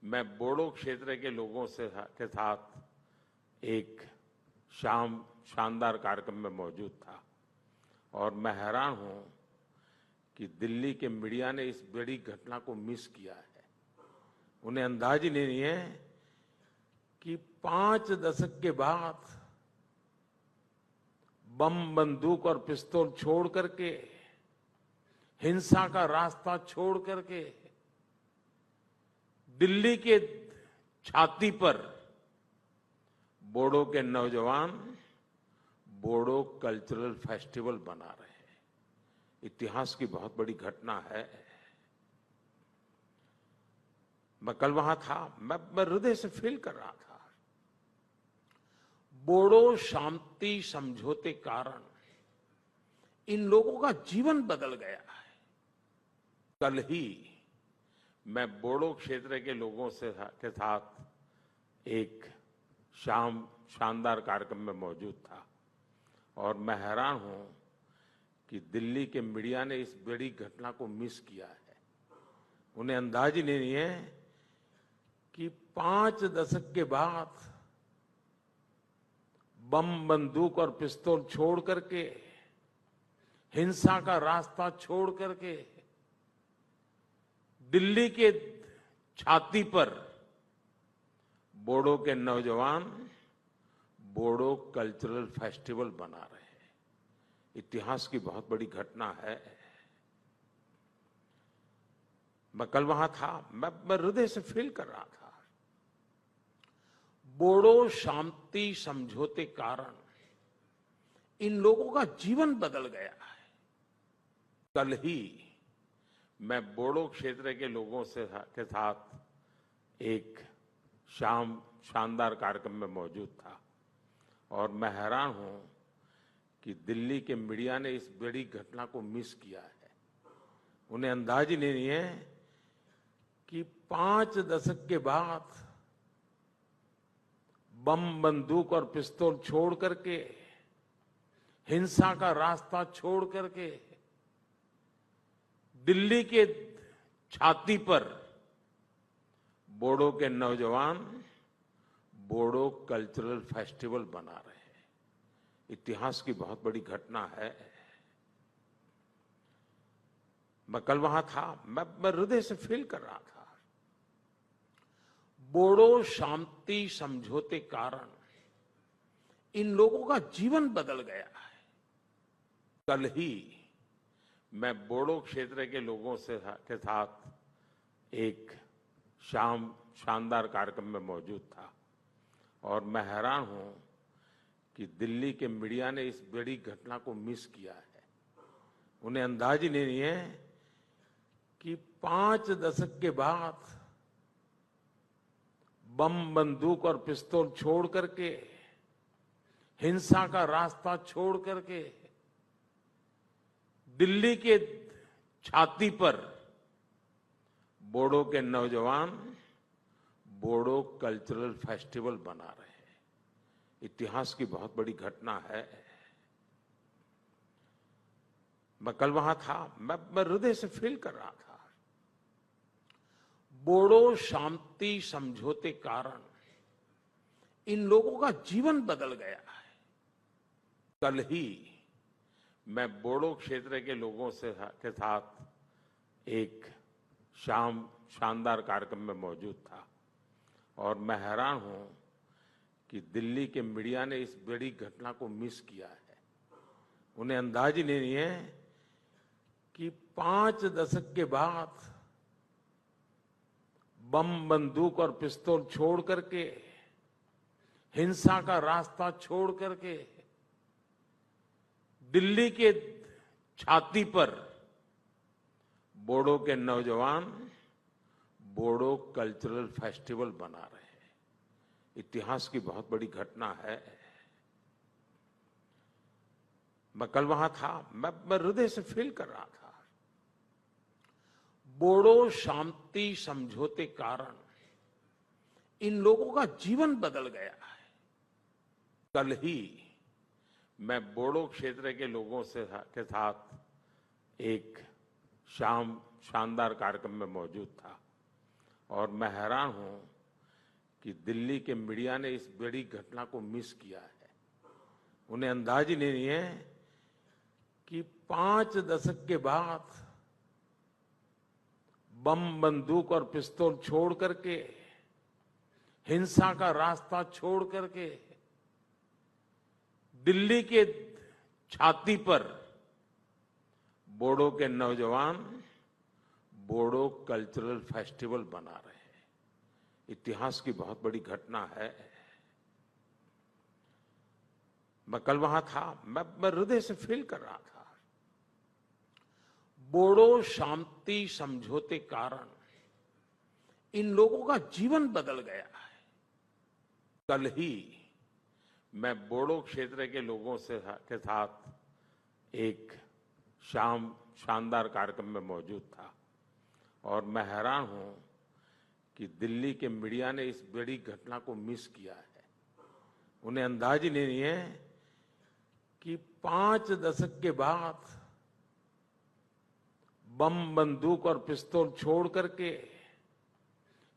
मैं बोडो क्षेत्र के लोगों के साथ एक शानदार कार्यक्रम में मौजूद था और मैं हैरान हूं कि दिल्ली के मीडिया ने इस बड़ी घटना को मिस किया है। उन्हें अंदाज ही नहीं है कि 5 दशक के बाद बम, बंदूक और पिस्तौल छोड़ करके, हिंसा का रास्ता छोड़ करके दिल्ली के छाती पर बोडो के नौजवान बोडो कल्चरल फेस्टिवल बना रहे हैं। इतिहास की बहुत बड़ी घटना है। मैं कल वहां था, मैं हृदय से फील कर रहा था। बोडो शांति समझौते कारण इन लोगों का जीवन बदल गया है। कल ही मैं बोडो क्षेत्र के लोगों के साथ एक शानदार कार्यक्रम में मौजूद था और मैं हैरान हूं कि दिल्ली के मीडिया ने इस बड़ी घटना को मिस किया है। उन्हें अंदाज ही नहीं है कि 5 दशक के बाद बम, बंदूक और पिस्तौल छोड़ करके, हिंसा का रास्ता छोड़ करके दिल्ली के छाती पर बोडो के नौजवान बोडो कल्चरल फेस्टिवल बना रहे हैं। इतिहास की बहुत बड़ी घटना है। मैं कल वहां था, मैं हृदय से फील कर रहा था। बोडो शांति समझौते कारण इन लोगों का जीवन बदल गया है। कल ही मैं बोडो क्षेत्र के लोगों के साथ एक शानदार कार्यक्रम में मौजूद था और मैं हैरान हूं कि दिल्ली के मीडिया ने इस बड़ी घटना को मिस किया है। उन्हें अंदाज ही नहीं है कि 5 दशक के बाद बम, बंदूक और पिस्तौल छोड़ करके, हिंसा का रास्ता छोड़ करके दिल्ली के छाती पर बोडो के नौजवान बोडो कल्चरल फेस्टिवल बना रहे हैं। इतिहास की बहुत बड़ी घटना है। मैं कल वहां था, मैं हृदय से फील कर रहा था। बोडो शांति समझौते कारण इन लोगों का जीवन बदल गया है। कल ही मैं बोडो क्षेत्र के लोगों के साथ एक शानदार कार्यक्रम में मौजूद था और मैं हैरान हूं कि दिल्ली के मीडिया ने इस बड़ी घटना को मिस किया है। उन्हें अंदाज ही नहीं है कि 5 दशक के बाद बम, बंदूक और पिस्तौल छोड़ करके, हिंसा का रास्ता छोड़ करके दिल्ली के छाती पर बोडो के नौजवान बोडो कल्चरल फेस्टिवल बना रहे हैं। इतिहास की बहुत बड़ी घटना है। मैं कल वहां था, मैं हृदय से फील कर रहा था। बोडो शांति समझौते कारण इन लोगों का जीवन बदल गया है। कल ही मैं बोडो क्षेत्र के लोगों के साथ एक शानदार कार्यक्रम में मौजूद था और मैं हैरान हूं कि दिल्ली के मीडिया ने इस बड़ी घटना को मिस किया है। उन्हें अंदाज ही नहीं है कि 5 दशक के बाद बम, बंदूक और पिस्तौल छोड़ करके, हिंसा का रास्ता छोड़ करके दिल्ली के छाती पर बोडो के नौजवान बोडो कल्चरल फेस्टिवल बना रहे हैं। इतिहास की बहुत बड़ी घटना है। मैं कल वहां था, मैं हृदय से फील कर रहा था। बोडो शांति समझौते कारण इन लोगों का जीवन बदल गया है। कल ही मैं बोडो क्षेत्र के लोगों के साथ एक शानदार कार्यक्रम में मौजूद था और मैं हैरान हूं कि दिल्ली के मीडिया ने इस बड़ी घटना को मिस किया है। उन्हें अंदाज ही नहीं है कि 5 दशक के बाद बम, बंदूक और पिस्तौल छोड़ करके, हिंसा का रास्ता छोड़ करके दिल्ली के छाती पर बोडो के नौजवान बोडो कल्चरल फेस्टिवल बना रहे हैं। इतिहास की बहुत बड़ी घटना है। मैं कल वहां था, मैं हृदय से फील कर रहा था। बोडो शांति समझौते कारण इन लोगों का जीवन बदल गया है। कल ही मैं बोडो क्षेत्र के लोगों के साथ एक शानदार कार्यक्रम में मौजूद था और मैं हैरान हूं कि दिल्ली के मीडिया ने इस बड़ी घटना को मिस किया है। उन्हें अंदाज ही नहीं है कि 5 दशक के बाद बम, बंदूक और पिस्तौल छोड़ करके,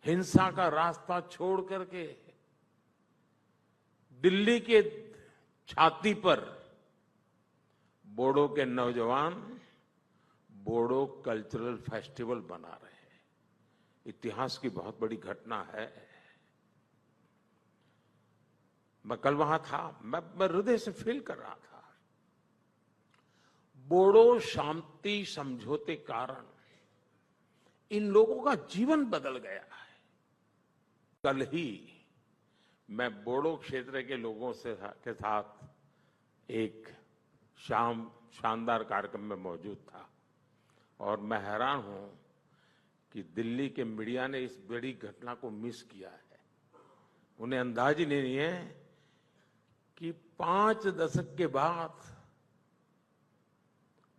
हिंसा का रास्ता छोड़ करके दिल्ली के छाती पर बोडो के नौजवान बोडो कल्चरल फेस्टिवल बना रहे हैं। इतिहास की बहुत बड़ी घटना है। मैं कल वहां था, मैं हृदय से फील कर रहा था। बोडो शांति समझौते कारण इन लोगों का जीवन बदल गया है। कल ही मैं बोडो क्षेत्र के लोगों के साथ एक शानदार कार्यक्रम में मौजूद था और मैं हैरान हूं कि दिल्ली के मीडिया ने इस बड़ी घटना को मिस किया है। उन्हें अंदाज ही नहीं है कि 5 दशक के बाद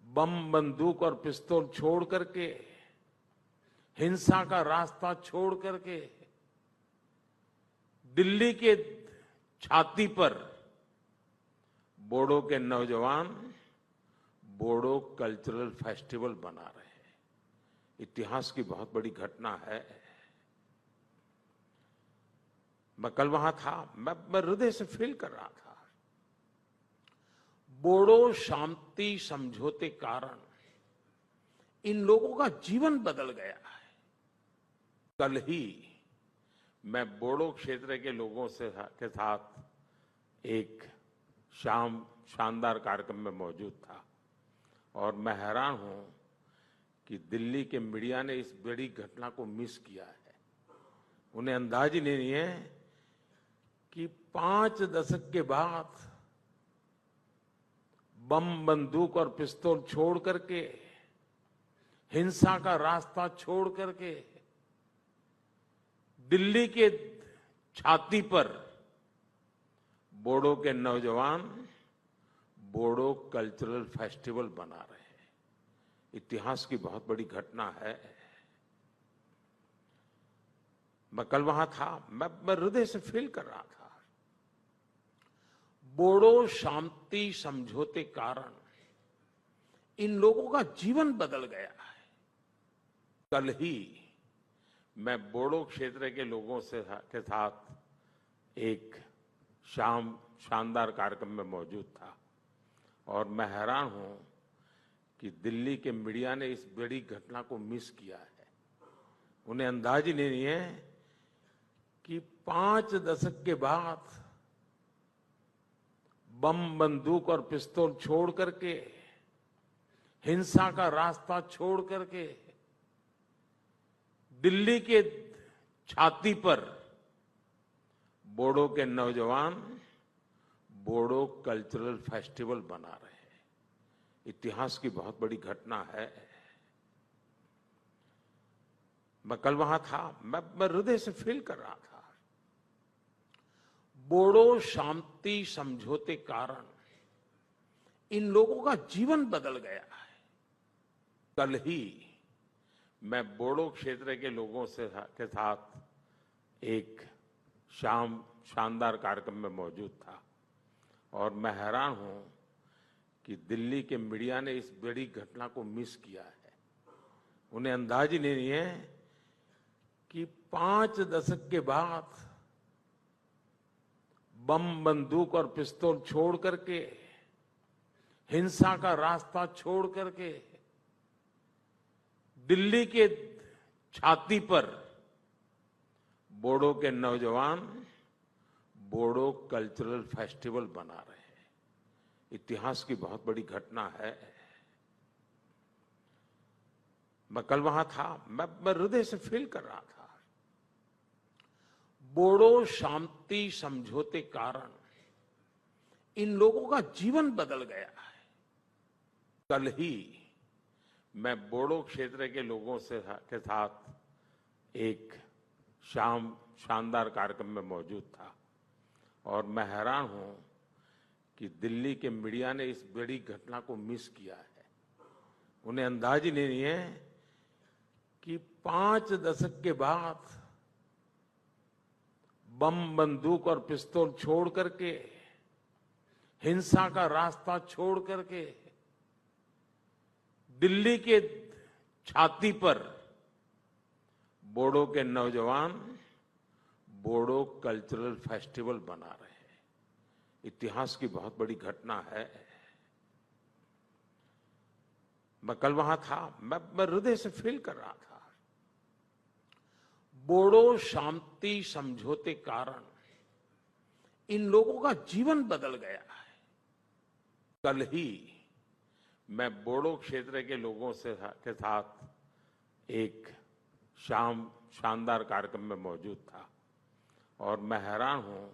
बम, बंदूक और पिस्तौल छोड़ करके, हिंसा का रास्ता छोड़ करके दिल्ली के छाती पर बोडो के नौजवान बोडो कल्चरल फेस्टिवल बना रहे हैं। इतिहास की बहुत बड़ी घटना है। मैं कल वहां था, मैं हृदय से फील कर रहा था। बोडो शांति समझौते कारण इन लोगों का जीवन बदल गया है। कल ही मैं बोडो क्षेत्र के लोगों के साथ एक शानदार कार्यक्रम में मौजूद था और मैं हैरान हूं कि दिल्ली के मीडिया ने इस बड़ी घटना को मिस किया है। उन्हें अंदाज ही नहीं है कि 5 दशक के बाद बम, बंदूक और पिस्तौल छोड़ करके, हिंसा का रास्ता छोड़ करके दिल्ली के छाती पर बोडो के नौजवान बोडो कल्चरल फेस्टिवल बना रहे हैं। इतिहास की बहुत बड़ी घटना है। मैं कल वहां था, मैं हृदय से फील कर रहा था। बोडो शांति समझौते कारण इन लोगों का जीवन बदल गया है। कल ही मैं बोडो क्षेत्र के लोगों के साथ एक शानदार कार्यक्रम में मौजूद था और मैं हैरान हूं कि दिल्ली के मीडिया ने इस बड़ी घटना को मिस किया है। उन्हें अंदाज ही नहीं है कि 5 दशक के बाद बम, बंदूक और पिस्तौल छोड़ करके, हिंसा का रास्ता छोड़ करके दिल्ली के छाती पर बोडो के नौजवान बोडो कल्चरल फेस्टिवल बना रहे हैं। इतिहास की बहुत बड़ी घटना है। मैं कल वहां था, मैं हृदय से फील कर रहा था। बोडो शांति समझौते कारण इन लोगों का जीवन बदल गया है। कल ही मैं बोडो क्षेत्र के लोगों के साथ एक शानदार कार्यक्रम में मौजूद था और मैं हैरान हूं कि दिल्ली के मीडिया ने इस बड़ी घटना को मिस किया है। उन्हें अंदाज ही नहीं है कि 5 दशक के बाद बम बंदूक और पिस्तौल छोड़ करके, हिंसा का रास्ता छोड़ करके दिल्ली के छाती पर बोडो के नौजवान बोडो कल्चरल फेस्टिवल बना रहे हैं। इतिहास की बहुत बड़ी घटना है। मैं कल वहां था, मैं हृदय से फील कर रहा था। बोडो शांति समझौते कारण इन लोगों का जीवन बदल गया है। कल ही मैं बोडो क्षेत्र के लोगों के साथ एक शानदार कार्यक्रम में मौजूद था और मैं हैरान हूं कि दिल्ली के मीडिया ने इस बड़ी घटना को मिस किया है। उन्हें अंदाज ही नहीं है कि 5 दशक के बाद बम बंदूक और पिस्तौल छोड़ करके, हिंसा का रास्ता छोड़ करके दिल्ली के छाती पर बोडो के नौजवान बोडो कल्चरल फेस्टिवल बना रहे हैं। इतिहास की बहुत बड़ी घटना है। मैं कल वहां था, मैं हृदय से फील कर रहा था। बोडो शांति समझौते कारण इन लोगों का जीवन बदल गया है। कल ही मैं बोडो क्षेत्र के लोगों के साथ एक शानदार कार्यक्रम में मौजूद था और मैं हैरान हूं